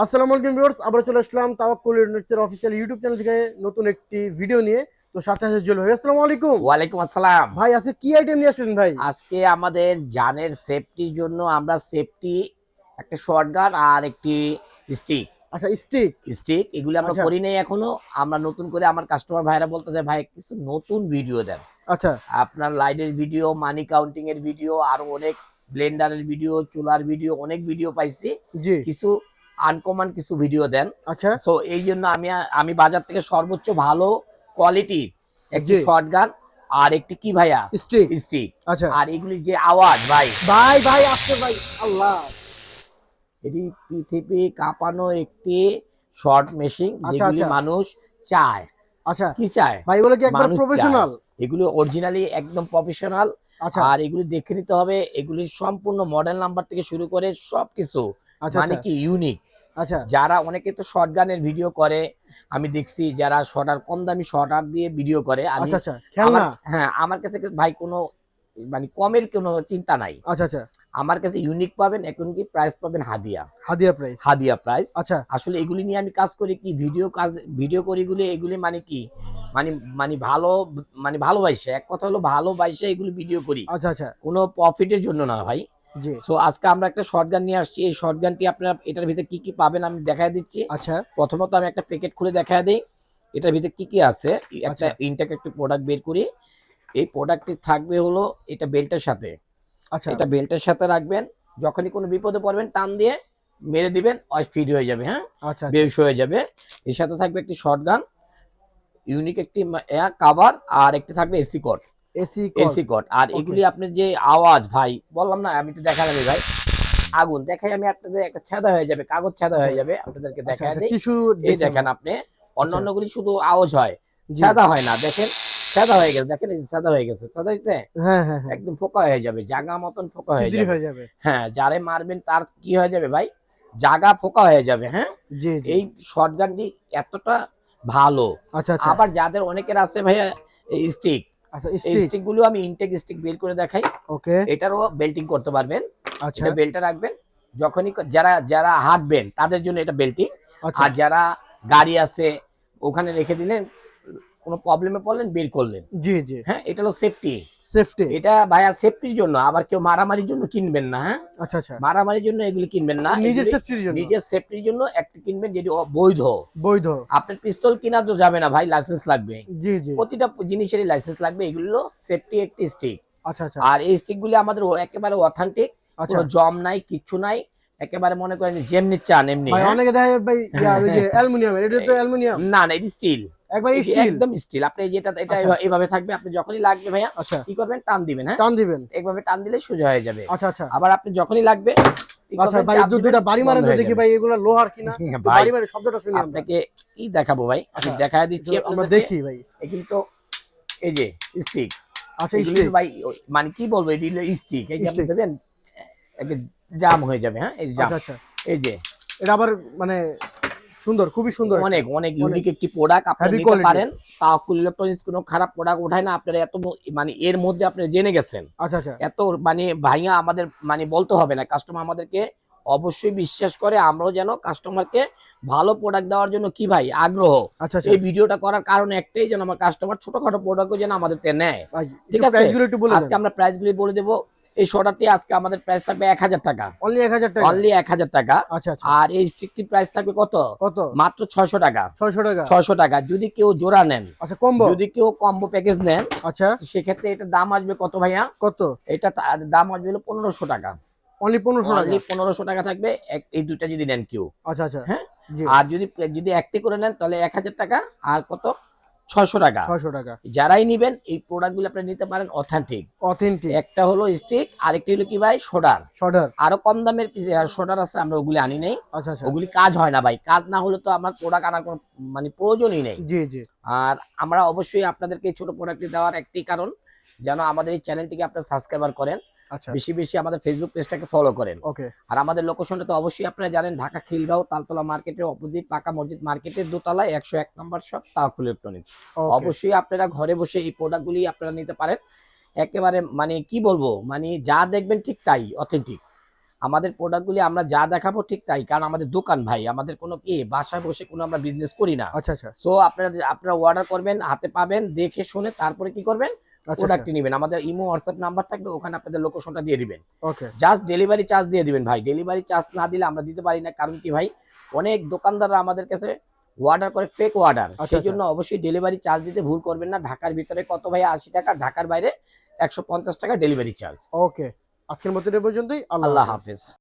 আসসালামু আলাইকুম ভিউয়ার্স, আবার চলে আসলাম তাওয়াক্কুল ইলেকট্রনিক্সের অফিসিয়াল ইউটিউব চ্যানেল থেকে নতুন একটি ভিডিও নিয়ে। তো সাথে আছে জুয়েল ভাই। আসসালামু আলাইকুম ওয়ালাইকুম আসসালাম। ভাই, আজকে কি আইটেম নিয়ে আসলেন ভাই? আজকে আমাদের জানের সেফটির জন্য আমরা সেফটি একটা শর্টগান আর একটি স্টিক আচ্ছা, স্টিক। স্টিক এগুলো আমরা আচ্ছা করি নাই এখনো। আমরা নতুন করে আমার কাস্টমার ভাইরা বলতে চাই, ভাই কিছু নতুন ভিডিও দেন। আচ্ছা। আপনার লাইটের ভিডিও, মানি কাউন্টিং এর ভিডিও, আরো অনেক ব্লেন্ডারের ভিডিও, চুলার ভিডিও, অনেক ভিডিও পাইছি। জি। কিছু আনকমন কিছু ভিডিও দেন। আচ্ছা। সো এই জন্য আমি আমি বাজার থেকে সর্বোচ্চ ভালো কোয়ালিটির একটি জি। শর্টগান আর একটি কি ভাইয়া স্টিক। স্টিক আচ্ছা আর এগুলি যে আওয়াজ ভাই, ভাই ভাই আসছে ভাই। আল্লাহ। এটি পৃথিবী কাঁপানো একটি শর্ট মেশিন, আচ্ছা যেগুলি আচ্ছা মানুষ চায়। আচ্ছা কি চায়? ভাই, এগুলো কি একবার মানুষ চায় প্রফেশনাল? এগুলো অরিজিনালি একদম প্রফেশনাল। আচ্ছা আর এগুলি দেখে নিতে হবে, এগুলির সম্পূর্ণ মডেল নাম্বার থেকে শুরু করে সবকিছু আচ্ছা মানে আচ্ছা কি ইউনিক। আচ্ছা যারা অনেকে তো শর্টগানের ভিডিও করে, আমি দেখছি যারা শর্টার কম দামি শর্টার দিয়ে ভিডিও করে। আমি আচ্ছা আচ্ছা খেলনা। হ্যাঁ, আমার কাছে ভাই কোনো মানে কমের কোনো চিন্তা নাই। আচ্ছা আচ্ছা। আমার কাছে ইউনিক পাবেন, এখন কি প্রাইস পাবেন হাদিয়া। হাদিয়া প্রাইস। হাদিয়া প্রাইস। আচ্ছা আসলে এগুলি নিয়ে আমি কাজ করি কি, ভিডিও করি এগুলি মানে কি, মানে মানে ভালো, মানে ভালোবাসে, এক কথা হলো ভালোবাসে এগুলি ভিডিও করি, আচ্ছা আচ্ছা। কোনো প্রফিটের জন্য না ভাই। জি। সো আজকে আমরা একটা শর্টগান নিয়ে আসছি। এই শর্টগানটি আপনারা এটার ভিতরে কি কি পাবেন আমি দেখাই দিচ্ছি। আচ্ছা প্রথমত আমি একটা প্যাকেট খুলে দেখাই দিই এটার ভিতরে কি কি আছে। একটা আচ্ছা ইনটেক একটা প্রোডাক্ট বের করি। এই প্রোডাক্টটি থাকবে হলো এটা বেল্টের সাথে। আচ্ছা এটা বেল্টের সাথে রাখবেন, যখনই কোনো বিপদে পড়বেন টান দিয়ে মেরে দিবেন, ফিট হয়ে যাবে। হ্যাঁ, আচ্ছা আচ্ছা বেশ হয়ে যাবে। এর সাথে থাকবে একটি শর্টগান, ইউনিক একটি কাভার, আর একটি থাকবে AC cot. AC call. AC cot আর ওকে। এগুলি আপনার যে আওয়াজ ভাই, বললাম না আমি তো দেখা যাবে ভাই, আগুন দেখাই আমি আপনাদের, একটা ছেদা হয়ে যাবে, কাগজ ছেদা আচ্ছা হয়ে যাবে, আপনাদেরকে আচ্ছা দেখায় আচ্ছা দেই। টিস্যু এই দেখি দেখেন আমরা। আপনি, আচ্ছা অন্যান্যগুলি শুধু আওয়াজ হয়, জি। ছেদা হয় না। দেখেন ছেদা হয়ে গেছে, দেখেন এই যে ছেদা হয়ে গেছে, ছেদা হয়েছে, হ্যাঁ হ্যাঁ হ্যাঁ। একদম ফোকা হয়ে যাবে, জাগা মতন ফোকা হয়ে সিদ্রি যাবে। হয়ে যাবে। হ্যাঁ, যারে মারবেন তার কি হয়ে যাবে ভাই, জাগা ফোকা হয়ে যাবে। হ্যাঁ, জি জি। এই শর্টগানটি এতটা ভালো। আচ্ছা আচ্ছা আবার যাদের অনেকের আছে ভাইয়া স্টিক, আচ্ছা এই স্টিক। স্টিক গুলো আমি ইনটেক স্টিক বের করে দেখাই। ওকে। এটারও বেল্টিং করতে পারবেন। আচ্ছা এটা বেল্টে রাখবেন, যখনই যারা যারা হাঁটবেন তাদের জন্য এটা বেল্টিং। আচ্ছা আর যারা গাড়ি আছে ওখানে রেখে দিলেন, কোনো প্রবলেমে পড়লেন বের করলেন। জি জি। হ্যাঁ, এটা হলো সেফটি। সেফটি। এটা ভাইয়া সেফটির জন্য, আবার কেউ মারামারির জন্য কিনবেন না। হ্যাঁ, আচ্ছা আচ্ছা। মারামারির জন্য এগুলি কিনবেন না। নিজের এগুলি সেফটির জন্য। নিজের সেফটির জন্য একটা কিনবেন যেটি বৈধ। বৈধ। আপনার পিস্তল কিনা তো যাবে না ভাই, লাইসেন্স লাগবে। জি জি। প্রতিটা জিনিসেরই লাইসেন্স লাগবে। এগুলো সেফটি একটি স্টিক। আচ্ছা আচ্ছা আর এই স্টিকগুলি আমাদের একেবারে অথেন্টিক, আচ্ছা। কোনো জম নাই, কিচ্ছু নাই। একেবারে মনে করেন যে যেমনি চান এমনি। ভাই হ্যাঁ, অনেকে দেখে ভাই ওই যে অ্যালুমিনিয়ামের, এটা তো অ্যালুমিনিয়াম। না না, এটা স্টিল। একবার এটি স্টিল। একদম স্টিল। আপনি যেটা এটা আচ্ছা এভাবে থাকবে, আপনি যখনই লাগবে ভাইয়া আচ্ছা। কি করবেন, টান দিবেন। হ্যাঁ, টান দিবেন। একভাবে টান দিলে সোজা হয়ে যাবে। আচ্ছা আচ্ছা আবার আপনি যখনই লাগবে কি আচ্ছা। করবেন, ভাই চাপ দিবেন, দুইটা বাড়ি বন্ধ মারেন তো হয়ে দেখি যাবে। ভাই, এগুলো লোহার কিনা। একটু ভাই বাড়ি মারেন, শব্দটা শুনি আমরা। আপনাকে কি দেখাবো ভাই, আমি আচ্ছা দেখায় একটু দিচ্ছি আমরা আপনাদেরকে। দেখি ভাই। এগুলি তো এই যে স্টিক, আচ্ছা এগুলি স্টিক। ভাই মানে কি বলবো, এটি হলো স্টিক। এই যে আপনি স্টিক। দেবেন, এই যে জাম হয়ে যাবে। হ্যাঁ, এই যে জাম, আচ্ছা আচ্ছা। এই যে এটা আবার মানে সুন্দর, খুবই সুন্দর একটা। অনেক অনেক অনেক ইউনিক একটি প্রোডাক্ট, আপনারা হেভি নিতে কোয়ালিটি। পারেন। তাওয়াক্কুল ইলেকট্রনিক্স কোনো খারাপ প্রোডাক্ট ওঠায় না। আপনারা এত মানে এর মধ্যে আপনারা জেনে গেছেন, আচ্ছা আচ্ছা এত মানে ভাইয়া আমাদের মানে বলতে হবে না, কাস্টমার আমাদেরকে অবশ্যই বিশ্বাস করে। আমরাও যেন কাস্টমারকে ভালো প্রোডাক্ট দেওয়ার জন্য কি ভাই আগ্রহ। আচ্ছা আচ্ছা। এই ভিডিওটা করার কারণ একটাই, যেন আমার কাস্টমার ছোটখাটো প্রোডাক্টও যেন আমাদের তে নেয়। ভাই ঠিক একটু আছে, প্রাইস গুলো একটু বলে আজকে দেন। আমরা প্রাইসগুলি বলে দেবো। এই শর্টারটি আজকে আমাদের প্রাইস থাকবে 1000 টাকা, অনলি 1000 টাকা। অনলি 1000 টাকা। আচ্ছা আচ্ছা। আর এই স্টিকটির প্রাইস থাকবে কত, কত? মাত্র 600 টাকা। 600 টাকা। 600 টাকা। যদি কেউ জোড়া নেন, আচ্ছা কম্বো। যদি কেউ কম্বো প্যাকেজ নেন, আচ্ছা সেক্ষেত্রে এটার দাম আসবে কত ভাইয়া, কত? এটা দাম আসবে হলো 1500 টাকা। অনলি 1500 টাকা। অনলি 1500 টাকা থাকবে এই দুইটা যদি নেন কেউ। আচ্ছা আচ্ছা। হ্যাঁ, জি। আর যদি যদি একটি করে নেন তাহলে 1000 টাকা। আর কত, 600 টাকা। 600 টাকা। যারাই নিবেন এই প্রোডাক্টগুলো আপনি নিতে পারেন অথেন্টিক। অথেন্টিক। একটা হলো স্টিক, আরেকটি হলো কি ভাই সোডার। শর্টার। আরো কম দামের সোডার আছে, আমরা ওগুলি আনি নাই। আচ্ছা আচ্ছা। ওগুলি কাজ হয় না ভাই, কাজ না হলে তো আমার প্রোডাক্ট আনার কোনো মানে প্রয়োজনই নেই। জি জি। আর আমরা অবশ্যই আপনাদেরকে এই ছোট প্রোডাক্টটি দেওয়ার একটি কারণ, যেন আমাদের এই চ্যানেলটিকে আপনারা সাবস্ক্রাইবার করেন, আচ্ছা। বেশি বেশি আমাদের ফেসবুক পেজটাকে ফলো করেন। ওকে। আর আমাদের লোকেশনটা তো অবশ্যই আপনারা জানেন, ঢাকা খিলগাঁও তালতলা মার্কেটের অপোজিট পাকা মসজিদ মার্কেটের দোতলায় 101 নম্বর শপ তাওয়াক্কুল ইলেকট্রনিক্স। ওকে। অবশ্যই আপনারা ঘরে বসে এই প্রোডাক্টগুলি আপনারা নিতে পারেন। একেবারে মানে কি বলবো, মানে যা দেখবেন ঠিক তাই অথেন্টিক। আমাদের প্রোডাক্টগুলি আমরা যা দেখাবো ঠিক তাই, কারণ আমাদের দোকান ভাই, আমাদের কোনো কি বাসায় বসে কোনো আমরা বিজনেস করি না। আচ্ছা আচ্ছা সো আপনারা অর্ডার করবেন, হাতে পাবেন, দেখে শুনে তারপরে কি করবেন, আচ্ছা প্রোডাক্টটি নেবেন। আমাদের ইমো হোয়াটসঅ্যাপ নাম্বার থাকবে, ওখানে আপনাদের লোকেশনটা দিয়ে দিবেন। ওকে জাস্ট ডেলিভারি চার্জ দিয়ে দিবেন ভাই। ডেলিভারি চার্জ না দিলে আমরা দিতে পারি না, কারণ কি ভাই, অনেক দোকানদাররা আমাদের কাছে অর্ডার করে ফেক অর্ডার, আচ্ছা, সেই জন্য অবশ্যই ডেলিভারি চার্জ দিতে ভুল করবেন না। ঢাকার ভিতরে কত ভাই, 80 টাকা, ঢাকার বাইরে 150 টাকা ডেলিভারি চার্জ। ওকে, আজকের মতো এই পর্যন্তই। আল্লাহ হাফেজ।